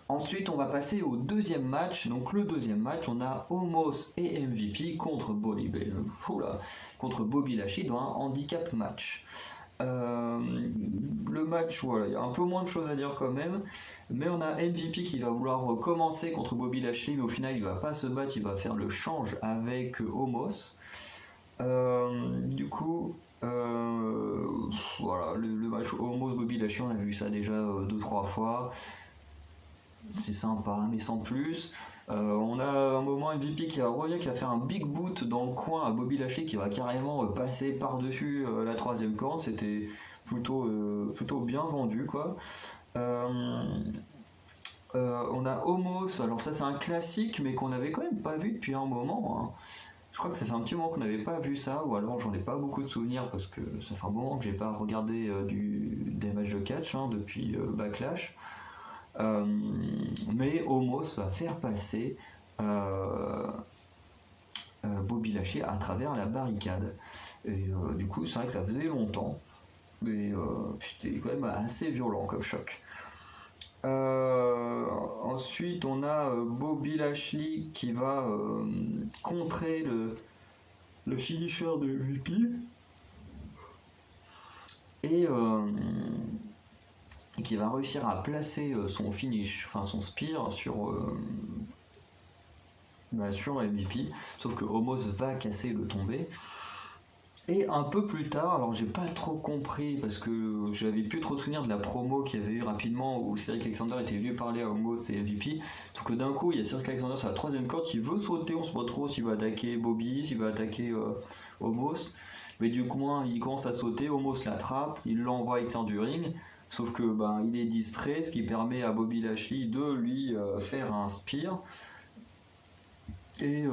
Ensuite, on va passer au deuxième match. Donc le deuxième match, on a Omos et MVP contre Bobby Lashley dans un handicap match. Euh, le match, voilà, il y a un peu moins de choses à dire quand même, mais on a MVP qui va vouloir commencer contre Bobby Lashley, mais au final il va pas se battre, il va faire le change avec Omos. Du coup, voilà, le match Omos Bobby Lashley, on a vu ça déjà 2-3 fois. C'est sympa, mais sans plus. On a un moment MVP qui va revenir, qui va faire un big boot dans le coin à Bobby Lashley qui va carrément passer par-dessus la troisième corde. C'était plutôt bien vendu, quoi. Euh, on a Homos, alors ça c'est un classique, mais qu'on avait quand même pas vu depuis un moment, hein. Je crois que ça fait un petit moment qu'on n'avait pas vu ça, ou alors j'en ai pas beaucoup de souvenirs parce que ça fait un moment que j'ai pas regardé des matchs de catch, hein, depuis Backlash. Euh, mais Homos va faire passer euh, Bobby Lashley à travers la barricade. Et du coup, c'est vrai que ça faisait longtemps, mais c'était quand même assez violent comme choc. Ensuite, on a Bobby Lashley qui va contrer le finisher de MVP. Et qui va réussir à placer son finish, enfin son spear sur MVP, sauf que Homos va casser le tombé. Et un peu plus tard, alors j'ai pas trop compris parce que j'avais plus trop souvenir de la promo qu'il y avait eu rapidement où Cedric Alexander était venu parler à Homos et MVP. Sauf que d'un coup, il y a Cedric Alexander sur la troisième corde qui veut sauter, on se voit trop s'il va attaquer Bobby, s'il va attaquer Homos. Mais du coup, il commence à sauter, Homos l'attrape, il l'envoie à l'extérieur du ring. Sauf que il est distrait, ce qui permet à Bobby Lashley de lui faire un spear. Et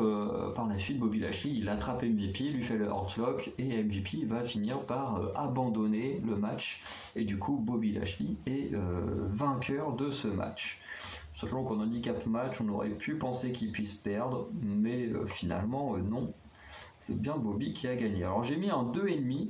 par la suite, Bobby Lashley, il attrape MVP, lui fait le Hurtlock, et MVP va finir par abandonner le match. Et du coup, Bobby Lashley est vainqueur de ce match. Sachant qu'en handicap match, on aurait pu penser qu'il puisse perdre, mais finalement, non. C'est bien Bobby qui a gagné. Alors j'ai mis un 2,5.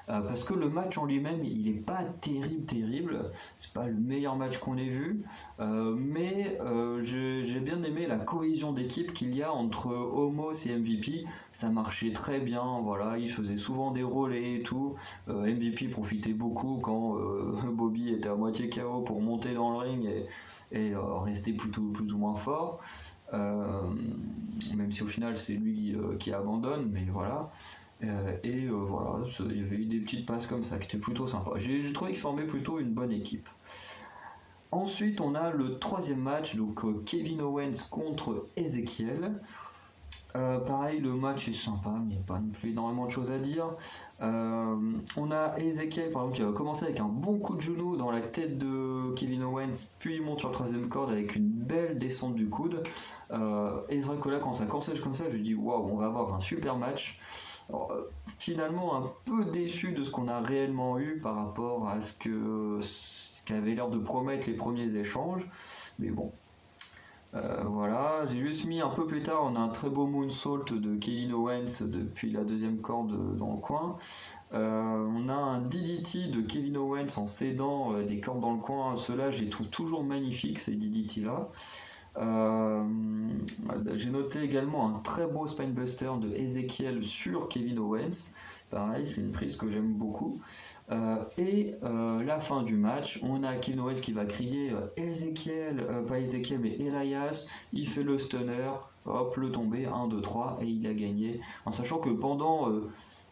Parce que le match en lui-même, il n'est pas terrible. C'est pas le meilleur match qu'on ait vu. Mais j'ai bien aimé la cohésion d'équipe qu'il y a entre Homos et MVP. Ça marchait très bien. Voilà, ils faisaient souvent des relais et tout. MVP profitait beaucoup quand Bobby était à moitié KO pour monter dans le ring et rester plus ou moins fort. Même si au final c'est lui qui abandonne, mais voilà. Voilà, il y avait eu des petites passes comme ça qui étaient plutôt sympas. J'ai trouvé qu'ils formaient plutôt une bonne équipe. Ensuite, on a le troisième match, donc Kevin Owens contre Ezekiel. Pareil, le match est sympa, mais il n'y a pas non plus énormément de choses à dire. On a Ezekiel, par exemple, qui va commencer avec un bon coup de genou dans la tête de Kevin Owens, puis il monte sur la troisième corde avec une belle descente du coude. Et c'est vrai que là, quand ça commence comme ça, je me dis waouh, on va avoir un super match. Alors, finalement, un peu déçu de ce qu'on a réellement eu par rapport à ce qu'avaient l'air de promettre les premiers échanges. Mais bon, voilà, j'ai juste mis un peu plus tard, on a un très beau moonsault de Kevin Owens depuis la deuxième corde dans le coin. On a un DDT de Kevin Owens en cédant des cordes dans le coin. Ceux-là, je les trouve toujours magnifiques, ces DDT-là. J'ai noté également un très beau Spinebuster de Ezekiel sur Kevin Owens. Pareil, c'est une prise que j'aime beaucoup. La fin du match, on a Kevin Owens qui va crier Ezekiel, pas Ezekiel mais Elias, il fait le stunner, hop, le tombé, 1, 2, 3, et il a gagné. En sachant que pendant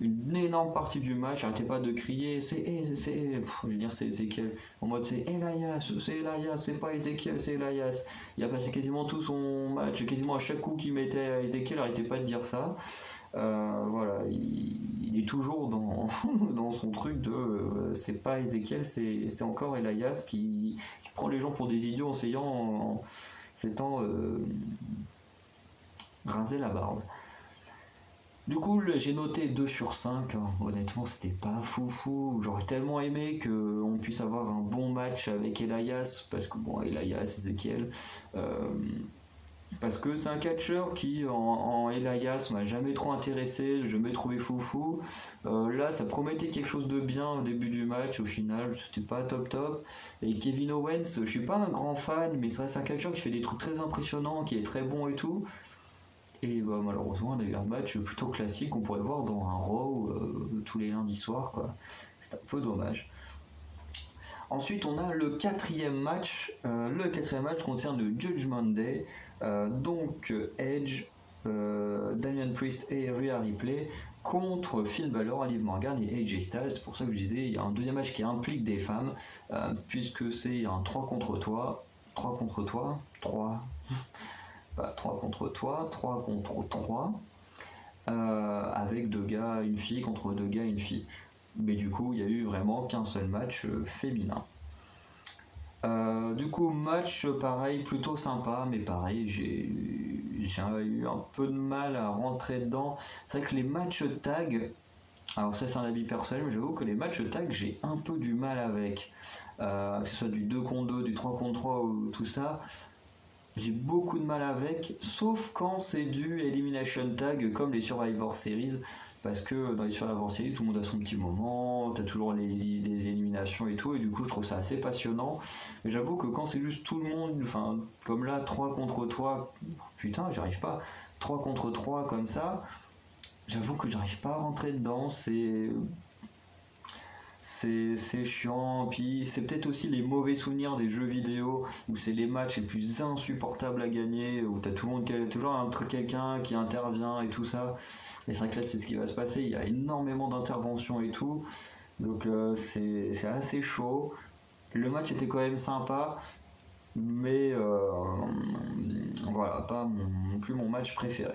une énorme partie du match, arrêtez pas de crier je veux dire c'est Ezekiel, en mode c'est Elias, c'est pas Ezekiel, c'est Elias. Il a passé quasiment tout son match, quasiment à chaque coup qu'il mettait Ezekiel, arrêtez pas de dire ça. Voilà, il est toujours dans son truc de c'est pas Ezekiel, c'est encore Elias qui prend les gens pour des idiots en s'étant rasé la barbe. Du coup, j'ai noté 2 sur 5, hein. Honnêtement, c'était pas foufou. J'aurais tellement aimé qu'on puisse avoir un bon match avec Elias, parce que bon, Elias, Ezekiel. Parce que c'est un catcheur qui en Elias m'a jamais trop intéressé, je m'ai trouvé foufou. Là, ça promettait quelque chose de bien au début du match, au final, c'était pas top top. Et Kevin Owens, je suis pas un grand fan, mais ça reste un catcheur qui fait des trucs très impressionnants, qui est très bon et tout. Et bah, malheureusement, on a eu un match plutôt classique qu'on pourrait voir dans un Raw tous les lundis soirs, quoi. C'est un peu dommage. Ensuite, on a le quatrième match. Le quatrième match concerne le Judgment Day. Donc Edge, Damian Priest et Rhea Ripley contre Finn Balor, Liv Morgan et AJ Styles. C'est pour ça que je disais, il y a un deuxième match qui implique des femmes, puisque c'est un 3 contre toi. 3 contre toi 3 pas 3 contre toi, 3 contre 3, avec deux gars, une fille contre deux gars, une fille. Mais du coup, il n'y a eu vraiment qu'un seul match féminin. Du coup, match pareil, plutôt sympa, mais pareil, j'ai eu un peu de mal à rentrer dedans. C'est vrai que les matchs tag, alors ça c'est un avis personnel, mais j'avoue que les matchs tag, j'ai un peu du mal avec. Que ce soit du 2 contre 2, du 3 contre 3 ou tout ça, j'ai beaucoup de mal avec, sauf quand c'est du Elimination Tag comme les Survivor Series, parce que dans les Survivor Series, tout le monde a son petit moment, t'as toujours les éliminations et tout, et du coup je trouve ça assez passionnant. Mais j'avoue que quand c'est juste tout le monde, enfin comme là, 3 contre toi, putain, j'arrive pas, 3 contre 3 comme ça, j'avoue que j'arrive pas à rentrer dedans, c'est chiant, puis c'est peut-être aussi les mauvais souvenirs des jeux vidéo où c'est les matchs les plus insupportables à gagner, où t'as toujours quelqu'un qui intervient et tout ça. Et c'est vrai que là c'est ce qui va se passer, il y a énormément d'interventions et tout, donc c'est assez chaud. Le match était quand même sympa, mais voilà, pas non plus mon match préféré.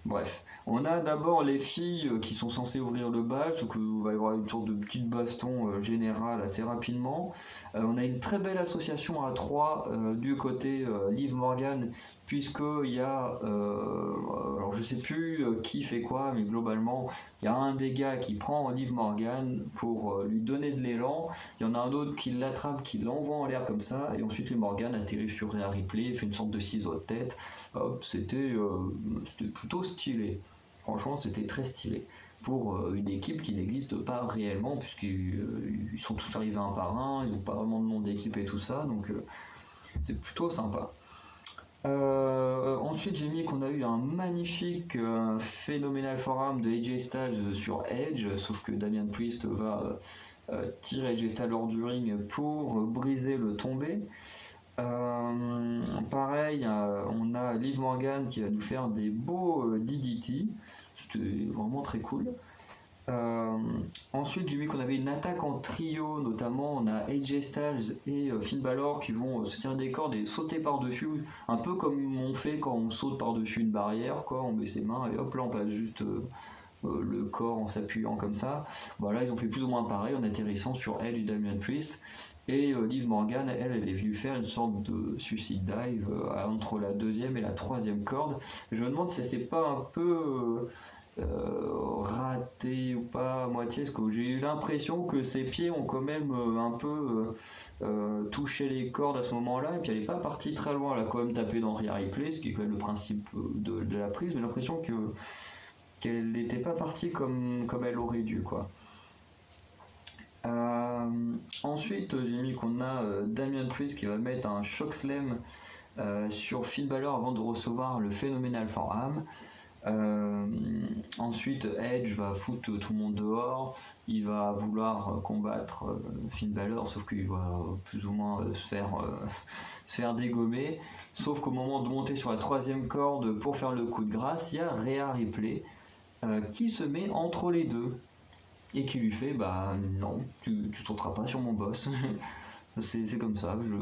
Bref, on a d'abord les filles qui sont censées ouvrir le bal, sauf qu'il va y avoir une sorte de petite baston générale assez rapidement. On a une très belle association à trois du côté Liv Morgan, puisqu'il y a, alors je sais plus qui fait quoi, mais globalement, il y a un des gars qui prend Liv Morgan pour lui donner de l'élan, il y en a un autre qui l'attrape, qui l'envoie en l'air comme ça, et ensuite Liv Morgan atterrit sur Rhea Ripley, fait une sorte de ciseau de tête. Hop, c'était plutôt stylé. Franchement, c'était très stylé. Pour une équipe qui n'existe pas réellement, puisqu'ils sont tous arrivés un par un, ils n'ont pas vraiment de nom d'équipe et tout ça, donc c'est plutôt sympa. Ensuite, j'ai mis qu'on a eu un magnifique phénoménal forum de AJ Styles sur Edge, sauf que Damian Priest va tirer AJ Styles hors du ring pour briser le tombé. Pareil, on a Liv Morgan qui va nous faire des beaux DDT, c'était vraiment très cool. Ensuite, j'ai vu qu'on avait une attaque en trio, notamment on a AJ Styles et Finn Balor qui vont se tirer des cordes et sauter par-dessus, un peu comme on fait quand on saute par-dessus une barrière, quoi. On met ses mains et hop là on passe juste le corps en s'appuyant comme ça. Voilà, ils ont fait plus ou moins pareil en atterrissant sur Edge et Damian Priest. Et Liv Morgan, elle est venue faire une sorte de suicide dive entre la deuxième et la troisième corde. Je me demande si c'est pas un peu raté ou pas à moitié, parce que j'ai eu l'impression que ses pieds ont quand même un peu touché les cordes à ce moment-là, et puis elle n'est pas partie très loin, elle a quand même tapé dans Rhea Ripley, ce qui est quand même le principe de la prise, mais j'ai l'impression qu'elle n'était pas partie comme elle aurait dû, quoi. Ensuite, j'ai mis qu'on a Damian Priest qui va mettre un choc slam sur Finn Balor avant de recevoir le Phenomenal Forearm. Ensuite, Edge va foutre tout le monde dehors. Il va vouloir combattre Finn Balor, sauf qu'il va plus ou moins se faire dégommer. Sauf qu'au moment de monter sur la troisième corde pour faire le coup de grâce, il y a Rhea Ripley qui se met entre les deux et qui lui fait bah non, tu sauteras pas sur mon boss. C'est comme ça, je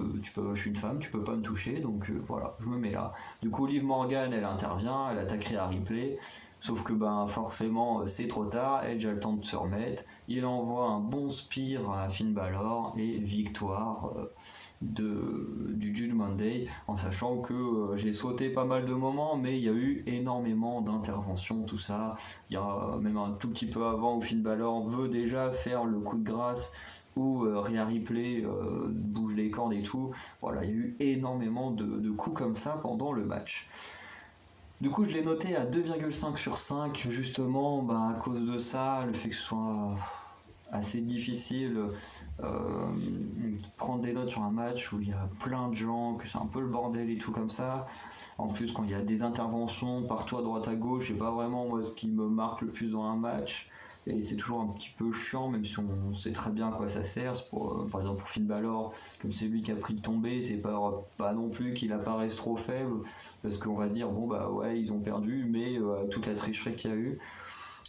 suis une femme, tu peux pas me toucher, donc voilà, je me mets là. Du coup, Liv Morgan, elle intervient, elle attaque Rhea Ripley, sauf que ben forcément c'est trop tard, Edge a le temps de se remettre, il envoie un bon spear à Finn Balor et victoire du Judgment Day, en sachant que j'ai sauté pas mal de moments, mais il y a eu énormément d'interventions, tout ça. Il y a même un tout petit peu avant où Finn Balor veut déjà faire le coup de grâce où Rhea Ripley bouge les cordes et tout. Voilà, il y a eu énormément de coups comme ça pendant le match. Du coup, je l'ai noté à 2,5 sur 5, justement, à cause de ça, le fait que ce soit assez difficile prendre des notes sur un match où il y a plein de gens, que c'est un peu le bordel et tout comme ça. En plus, quand il y a des interventions partout à droite à gauche, c'est pas vraiment moi ce qui me marque le plus dans un match. Et c'est toujours un petit peu chiant, même si on sait très bien à quoi ça sert. C'est pour, par exemple pour Finn Balor, comme c'est lui qui a pris le tombé, c'est pas non plus qu'il apparaisse trop faible, parce qu'on va dire bon ouais ils ont perdu, mais toute la tricherie qu'il y a eu.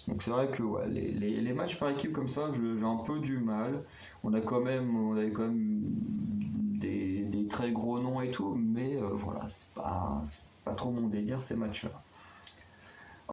Donc c'est vrai que ouais, les matchs par équipe comme ça, j'ai un peu du mal. On avait quand même des très gros noms et tout, mais voilà, c'est pas trop mon délire ces matchs-là.